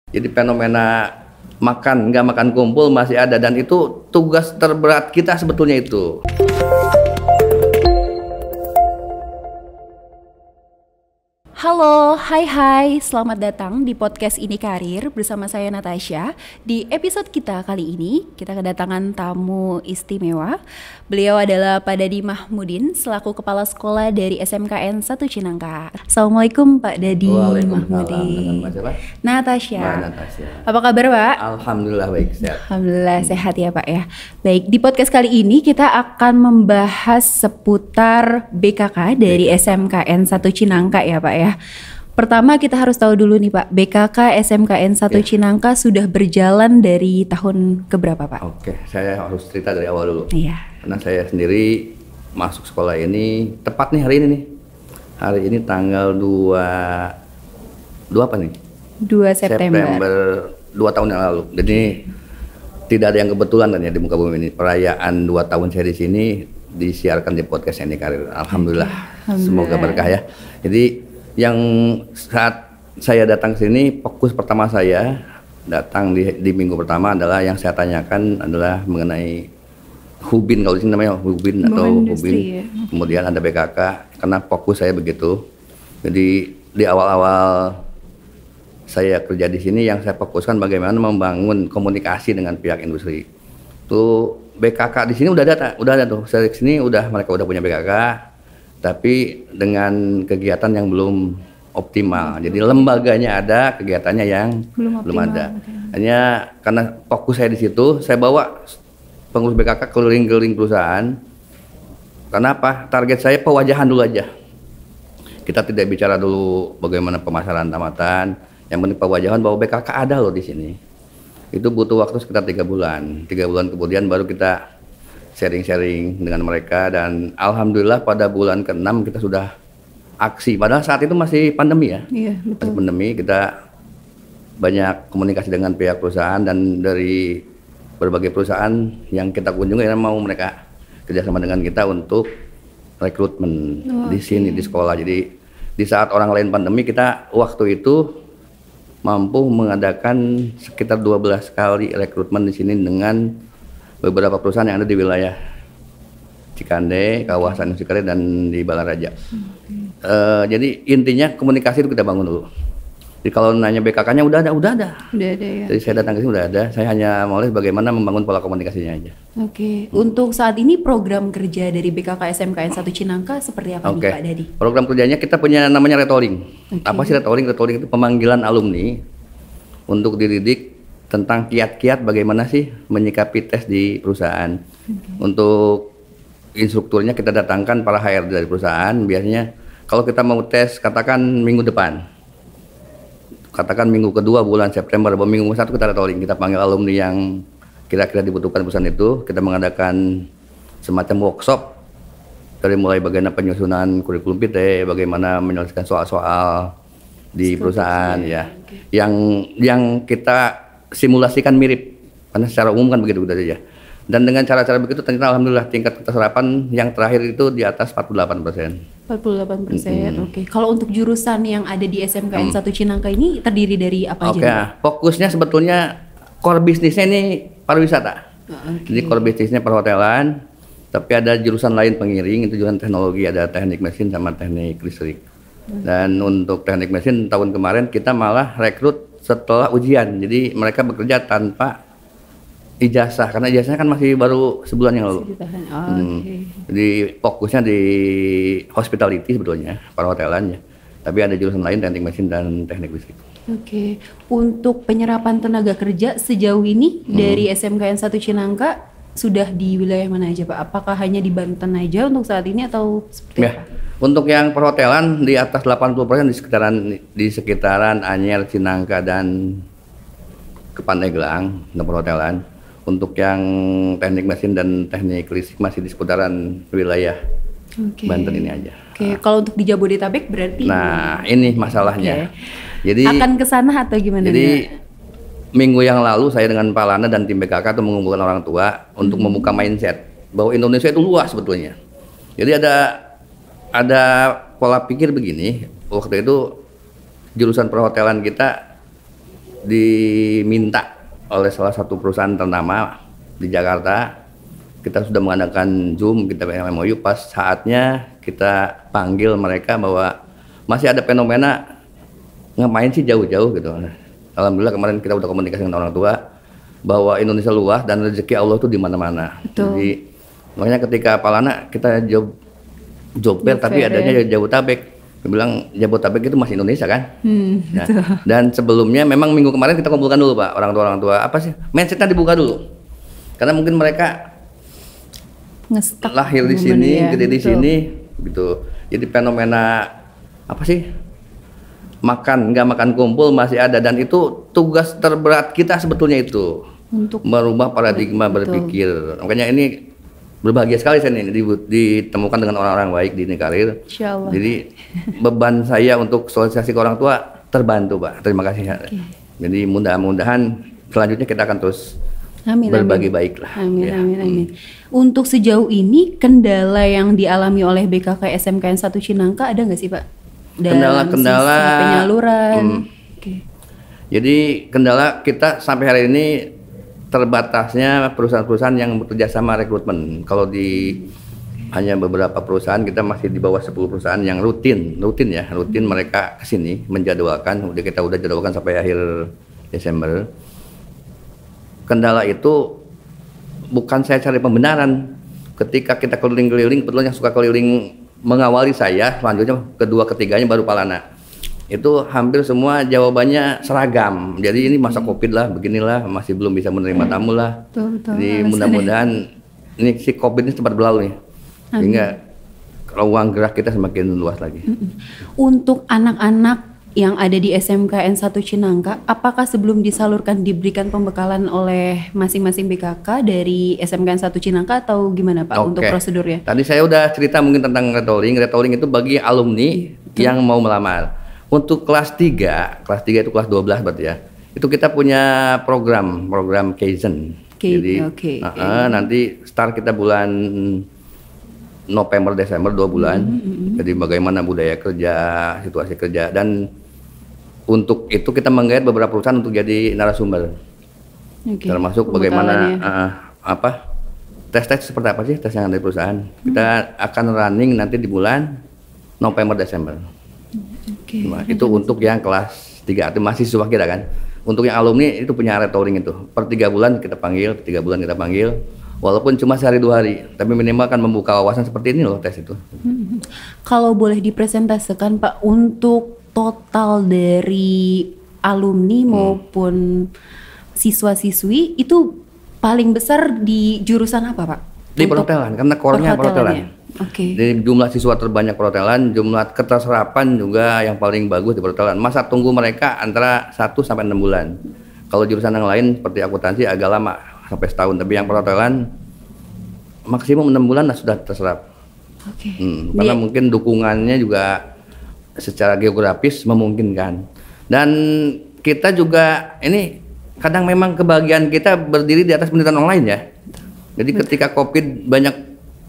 Jadi fenomena makan nggak makan kumpul masih ada, dan itu tugas terberat kita sebetulnya itu. Halo, hai, selamat datang di podcast Ini Karir bersama saya Natasha. Di episode kita kali ini, kita kedatangan tamu istimewa. Beliau adalah Pak Dadi Mahmudin, selaku Kepala Sekolah dari SMKN 1 Cinangka. Assalamualaikum Pak Dadi Mahmudin. Natasha. Apa kabar Pak? Alhamdulillah baik, sehat. Alhamdulillah sehat ya Pak ya. Baik, di podcast kali ini kita akan membahas seputar BKK dari SMKN 1 Cinangka ya Pak ya. Pertama kita harus tahu dulu nih Pak, BKK SMKN 1 Cinangka sudah berjalan dari tahun keberapa Pak? Oke, saya harus cerita dari awal dulu. Iya. Karena saya sendiri masuk sekolah ini tepat nih hari ini nih. Hari ini tanggal 2 apa nih? 2 September 2 tahun yang lalu. Jadi tidak ada yang kebetulan kan ya di muka bumi ini. Perayaan 2 tahun saya di sini disiarkan di podcast Ini Karir. Alhamdulillah. Semoga berkah ya. Jadi yang saat saya datang ke sini, fokus pertama saya datang di minggu pertama adalah yang saya tanyakan adalah mengenai Hubin, kalau di sini namanya Hubin atau Hubin. Ya. Kemudian ada BKK, karena fokus saya begitu. Jadi di awal-awal saya kerja di sini yang saya fokuskan bagaimana membangun komunikasi dengan pihak industri. Tuh BKK di sini udah ada tuh. Saya di sini mereka udah punya BKK. Tapi dengan kegiatan yang belum optimal. Jadi lembaganya ada, kegiatannya yang belum ada. Hanya karena fokus saya di situ, saya bawa pengurus BKK keliling-keliling perusahaan. Karena apa? Target saya pewajahan dulu aja. Kita tidak bicara dulu bagaimana pemasaran tamatan. Yang penting pewajahan bahwa BKK ada loh di sini. Itu butuh waktu sekitar 3 bulan. 3 bulan kemudian baru kita sharing-sharing dengan mereka, dan alhamdulillah pada bulan ke-6 kita sudah aksi. Padahal saat itu masih pandemi ya. Iya, betul. Masih pandemi, kita banyak komunikasi dengan pihak perusahaan, dan dari berbagai perusahaan yang kita kunjungi mau mereka kerjasama dengan kita untuk rekrutmen di sini di sekolah. Jadi di saat orang lain pandemi, kita waktu itu mampu mengadakan sekitar 12 kali rekrutmen di sini dengan beberapa perusahaan yang ada di wilayah Cikande, kawasan Cikande, dan di Balaraja. Jadi intinya komunikasi itu kita bangun dulu. Jadi kalau nanya BKK-nya udah ada ya. Jadi saya datang ke sini udah ada. Saya hanya mau lihat bagaimana membangun pola komunikasinya aja. Untuk saat ini program kerja dari BKK SMKN 1 Cinangka seperti apa nih Pak Dadi? Program kerjanya kita punya namanya retolling. Apa sih retolling? Retolling itu pemanggilan alumni untuk dididik tentang kiat-kiat bagaimana sih menyikapi tes di perusahaan. Untuk instrukturnya kita datangkan para HRD dari perusahaan. Biasanya kalau kita mau tes katakan minggu depan, katakan minggu kedua bulan September, minggu 1 kita retolling, kita panggil alumni yang kira-kira dibutuhkan perusahaan itu. Kita mengadakan semacam workshop dari mulai bagaimana penyusunan kurikulum PT, bagaimana menyelesaikan soal-soal di perusahaan ya. Yang kita simulasikan mirip, karena secara umum kan begitu saja. Dan dengan cara-cara begitu ternyata alhamdulillah tingkat keterserapan yang terakhir itu di atas 48%. 48%. Kalau untuk jurusan yang ada di SMKN 1 Cinangka ini terdiri dari apa aja? Fokusnya sebetulnya core bisnisnya ini pariwisata. Jadi core bisnisnya perhotelan, tapi ada jurusan lain pengiring, itu jurusan teknologi, ada teknik mesin sama teknik listrik. Dan untuk teknik mesin tahun kemarin kita malah rekrut setelah ujian, jadi mereka bekerja tanpa ijazah, karena ijazahnya kan masih baru sebulan yang lalu. Jadi fokusnya di hospitality sebetulnya, perhotelan ya. Tapi ada jurusan lain, teknik mesin dan teknik listrik. Untuk penyerapan tenaga kerja sejauh ini dari SMKN 1 Cinangka sudah di wilayah mana aja Pak? Apakah hanya di Banten aja untuk saat ini atau seperti apa? Untuk yang perhotelan di atas 80% di sekitaran Anyer, Cinangka, dan ke Pandeglang untuk perhotelan. Untuk yang teknik mesin dan teknik listrik masih di seputaran wilayah Banten ini aja. Kalau untuk di Jabodetabek berarti? Nah, ini masalahnya. Jadi akan ke sana atau gimana? Jadi minggu yang lalu saya dengan Pak Lana dan tim BKK itu mengumpulkan orang tua untuk membuka mindset bahwa Indonesia itu luas sebetulnya. Jadi ada pola pikir begini, waktu itu jurusan perhotelan kita diminta oleh salah satu perusahaan ternama di Jakarta. Kita sudah mengadakan Zoom, kita MOU, pas saatnya kita panggil mereka bahwa masih ada fenomena ngapain sih jauh-jauh gitu. Alhamdulillah kemarin kita udah komunikasi dengan orang tua bahwa Indonesia luas dan rezeki Allah itu di mana-mana. Jadi makanya ketika Palana kita Jober tapi adanya Jabodetabek. Dia bilang Jabodetabek itu masih Indonesia kan? Nah, dan sebelumnya memang minggu kemarin kita kumpulkan dulu Pak, orang tua apa sih mindsetnya dibuka dulu, karena mungkin mereka lahir di sini, gede di sini, gitu. Jadi fenomena apa sih nggak makan kumpul masih ada, dan itu tugas terberat kita sebetulnya itu untuk merubah paradigma berpikir. Makanya ini berbahagia sekali saya ini ditemukan dengan orang-orang baik di Karir. Jadi beban saya untuk sosialisasi ke orang tua terbantu Pak. Terima kasih. Jadi mudah-mudahan selanjutnya kita akan terus berbagi baik lah. Amin. Untuk sejauh ini kendala yang dialami oleh BKK SMKN 1 Cinangka ada nggak sih Pak? Kendala penyaluran. Jadi kendala kita sampai hari ini terbatasnya perusahaan-perusahaan yang bekerja sama rekrutmen. Kalau hanya beberapa perusahaan, kita masih di bawah 10 perusahaan yang rutin mereka kesini menjadwalkan. Kita udah jadwalkan sampai akhir Desember. Kendala itu bukan saya cari pembenaran. Ketika kita keliling-keliling, kebetulan yang suka keliling mengawali saya, selanjutnya kedua ketiganya baru Palana. Itu hampir semua jawabannya seragam. Jadi ini masa Covid lah, beginilah, masih belum bisa menerima tamu lah. Jadi mudah-mudahan ini si Covid ini cepat berlalu nih, sehingga ruang gerak kita semakin luas lagi. Untuk anak-anak yang ada di SMKN 1 Cinangka, apakah sebelum disalurkan diberikan pembekalan oleh masing-masing BKK dari SMKN 1 Cinangka atau gimana Pak untuk prosedurnya? Tadi saya udah cerita mungkin tentang retooling. Retooling itu bagi alumni yang mau melamar. Untuk kelas 3 itu kelas 12 berarti ya. Itu kita punya program Kaizen. Jadi nanti start kita bulan November Desember 2 bulan. Jadi bagaimana budaya kerja, situasi kerja, dan untuk itu kita menggait beberapa perusahaan untuk jadi narasumber. Termasuk bagaimana tes seperti apa sih tes yang ada di perusahaan. Kita akan running nanti di bulan November Desember. Nah, itu untuk yang kelas 3 itu mahasiswa kita kan. Untuk yang alumni itu punya retooling itu. Per 3 bulan kita panggil, walaupun cuma sehari 2 hari, tapi minimal kan membuka wawasan seperti ini loh tes itu. Kalau boleh dipresentasikan Pak, untuk total dari alumni maupun siswa-siswi itu paling besar di jurusan apa Pak? Di perhotelan, karena core-nya perhotelan. Jadi jumlah siswa terbanyak perhotelan, jumlah keterserapan juga yang paling bagus di perhotelan. Masa tunggu mereka antara 1 sampai 6 bulan. Kalau jurusan yang lain seperti akuntansi agak lama, sampai setahun, tapi yang perhotelan maksimum 6 bulan sudah terserap. Karena mungkin dukungannya juga secara geografis memungkinkan. Dan kita juga ini kadang memang kebahagiaan kita berdiri di atas penelitian online ya. Jadi ketika Covid banyak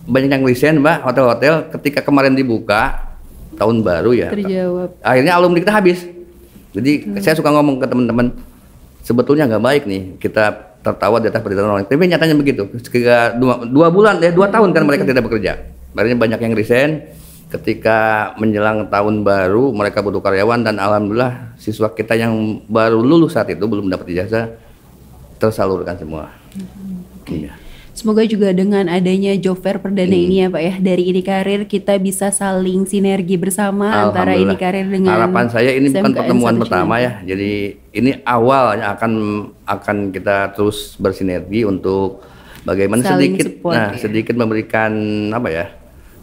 yang resign Mbak, hotel-hotel ketika kemarin dibuka tahun baru ya. Terjawab. Akhirnya alumni kita habis. Jadi saya suka ngomong ke teman-teman, sebetulnya nggak baik nih kita tertawa di atas penelitian online. Tapi nyatanya begitu. Ketika 2 bulan 2 tahun kan mereka tidak bekerja. Akhirnya banyak yang resign. Ketika menjelang tahun baru mereka butuh karyawan, dan alhamdulillah siswa kita yang baru lulus saat itu belum dapat ijazah tersalurkan semua. Iya. Semoga juga dengan adanya job fair perdana ini ya Pak ya, dari Ini Karir kita bisa saling sinergi bersama antara Ini Karir dengan harapan saya ini bukan pertemuan pertama ya. Jadi ini awalnya akan kita terus bersinergi untuk bagaimana saling sedikit memberikan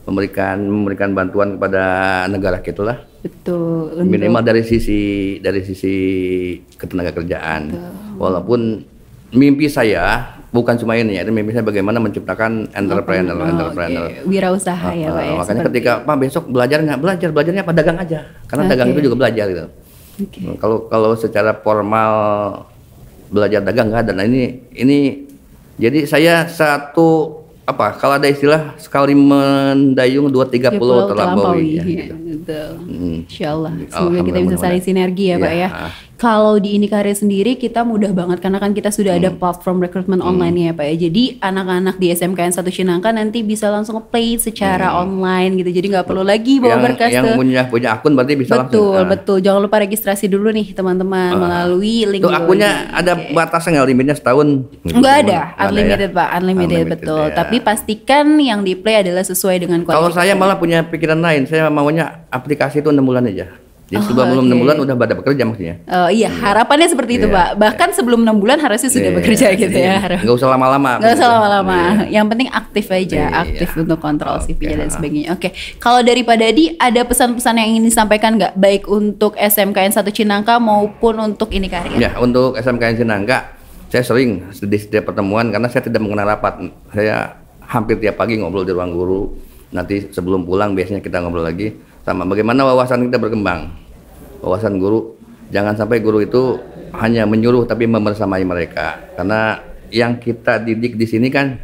memberikan bantuan kepada negara kita lah. Betul. Minimal dari sisi ketenaga kerjaan. Walaupun mimpi saya bukan cuma ini ya, mimpi saya bagaimana menciptakan entrepreneur. Wirausaha ya Pak ya. Makanya ketika Pak besok belajarnya apa, dagang aja, karena dagang itu juga belajar gitu. Kalau secara formal belajar dagang nggak ada. Nah ini jadi saya kalau ada istilah sekali mendayung 2-3 pulau terlampaui. Ya, gitu. Insya Allah. Semoga kita bisa saling sinergi ya Pak ya. Kalau di Indikarir sendiri kita mudah banget karena kan kita sudah ada platform rekrutmen online ya Pak ya. Jadi anak-anak di SMKN 1 Cinangka nanti bisa langsung apply secara online gitu. Jadi nggak perlu lagi bawa berkas yang punya akun berarti bisa langsung. Betul. Jangan lupa registrasi dulu nih teman-teman melalui link. Itu akunnya ada batasnya nggak, limitnya setahun? Nggak ada, unlimited ya? Pak, unlimited betul. Ya. Tapi pastikan yang di play adalah sesuai dengan kualitas. Kalau saya malah punya pikiran lain, saya maunya aplikasi itu 6 bulan aja. Jadi sebelum 6 bulan udah pada bekerja maksudnya. Iya, harapannya seperti itu Pak. Bahkan sebelum 6 bulan harusnya sudah bekerja gitu ya. Nggak usah lama-lama. Nggak usah lama-lama. Yang penting aktif aja, aktif untuk kontrol CV-nya dan sebagainya. Oke, kalau dari Pak Dadi ada pesan-pesan yang ingin disampaikan nggak? Baik untuk SMKN 1 Cinangka maupun untuk Indikarir. Ya, untuk SMKN Cinangka, saya sering di setiap pertemuan karena saya tidak mengenal rapat. Saya hampir tiap pagi ngobrol di ruang guru. Nanti sebelum pulang biasanya kita ngobrol lagi sama bagaimana wawasan kita berkembang. Wawasan guru, jangan sampai guru itu hanya menyuruh tapi membersamai mereka. Karena yang kita didik di sini kan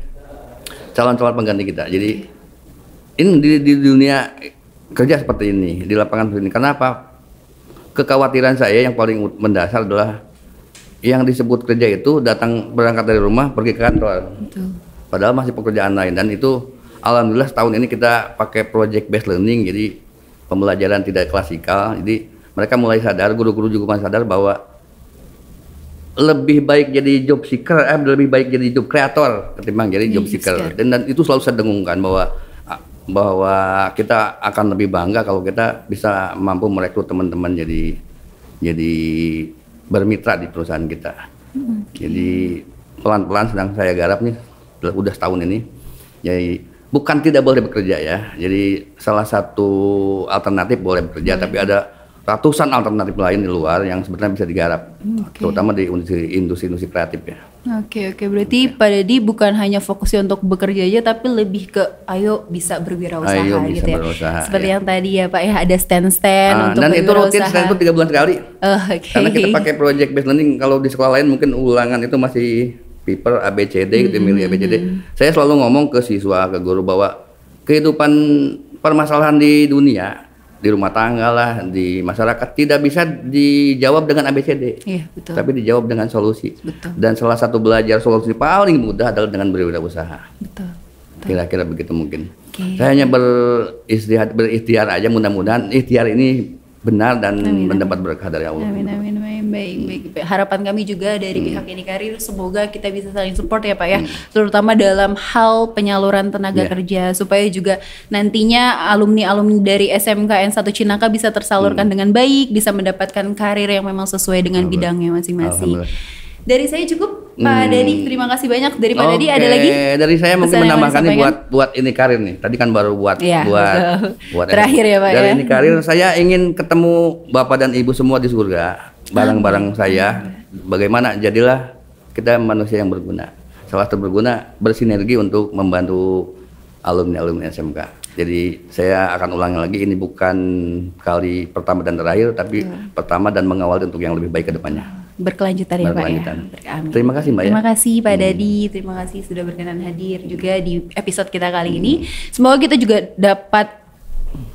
calon-calon pengganti kita. Jadi ini di dunia kerja seperti ini, di lapangan seperti ini. Kenapa? Kekhawatiran saya yang paling mendasar adalah yang disebut kerja itu datang berangkat dari rumah pergi ke kantor. Betul. Padahal masih pekerjaan lain, dan itu alhamdulillah tahun ini kita pakai project based learning, jadi pembelajaran tidak klasikal. Jadi mereka mulai sadar, guru-guru juga mulai sadar bahwa lebih baik jadi job seeker, lebih baik jadi job creator ketimbang jadi job seeker. Dan itu selalu saya dengungkan bahwa kita akan lebih bangga kalau kita bisa mampu merekrut teman-teman jadi bermitra di perusahaan kita. Jadi pelan-pelan sedang saya garap nih, udah setahun ini. Jadi bukan tidak boleh bekerja ya. Jadi salah satu alternatif boleh bekerja, tapi ada ratusan alternatif lain di luar yang sebenarnya bisa digarap, terutama di industri kreatif ya. Oke, berarti Pak Dadi bukan hanya fokusnya untuk bekerja aja, tapi lebih ke ayo bisa berwirausaha gitu ya. Seperti yang tadi ya Pak ya, ada stand untuk dan itu rutin, stand itu 3 bulan sekali. Karena kita pakai project based learning. Kalau di sekolah lain mungkin ulangan itu masih paper ABCD gitu, milih ABCD. Saya selalu ngomong ke siswa, ke guru bahwa kehidupan permasalahan di dunia, di rumah tangga lah, di masyarakat tidak bisa dijawab dengan ABCD, betul. Tapi dijawab dengan solusi. Betul. Dan salah satu belajar solusi paling mudah adalah dengan berwirausaha. Betul. Kira-kira begitu mungkin. Saya hanya berikhtiar aja, mudah-mudahan ikhtiar ini benar dan mendapat berkah dari Allah. Amin. Baik. Harapan kami juga dari pihak Indikarir, semoga kita bisa saling support ya Pak ya, terutama dalam hal penyaluran tenaga kerja, supaya juga nantinya alumni dari SMKN 1 Cinangka bisa tersalurkan dengan baik, bisa mendapatkan karir yang memang sesuai dengan bidangnya masing-masing. Dari saya cukup, Pak Dadi. Terima kasih banyak. Dari Pak Dadi ada lagi? Dari saya mungkin menambahkan nih buat Indikarir nih. Tadi kan baru buat terakhir ya Pak. Dari Indikarir saya ingin ketemu Bapak dan Ibu semua di surga. Barang-barang saya. Bagaimana jadilah kita manusia yang berguna. Salah satu berguna bersinergi untuk membantu alumni SMK. Jadi saya akan ulangi lagi, ini bukan kali pertama dan terakhir, tapi pertama dan mengawali untuk yang lebih baik ke depannya. Berkelanjutan ya Pak ya. Terima kasih Mbak. Terima kasih Pak Dadi, terima kasih sudah berkenan hadir juga di episode kita kali ini. Semoga kita juga dapat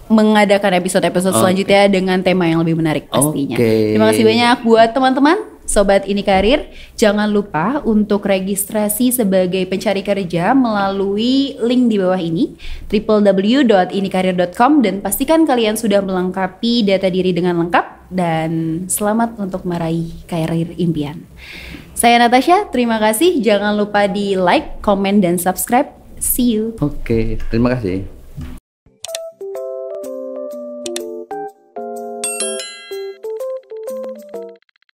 mengadakan episode-episode selanjutnya dengan tema yang lebih menarik pastinya. Terima kasih banyak buat teman-teman Sobat Indikarir. Jangan lupa untuk registrasi sebagai pencari kerja melalui link di bawah ini, www.indikarir.com, dan pastikan kalian sudah melengkapi data diri dengan lengkap, dan selamat untuk meraih karir impian. Saya Natasha, terima kasih. Jangan lupa di like, komen, dan subscribe. See you. Terima kasih.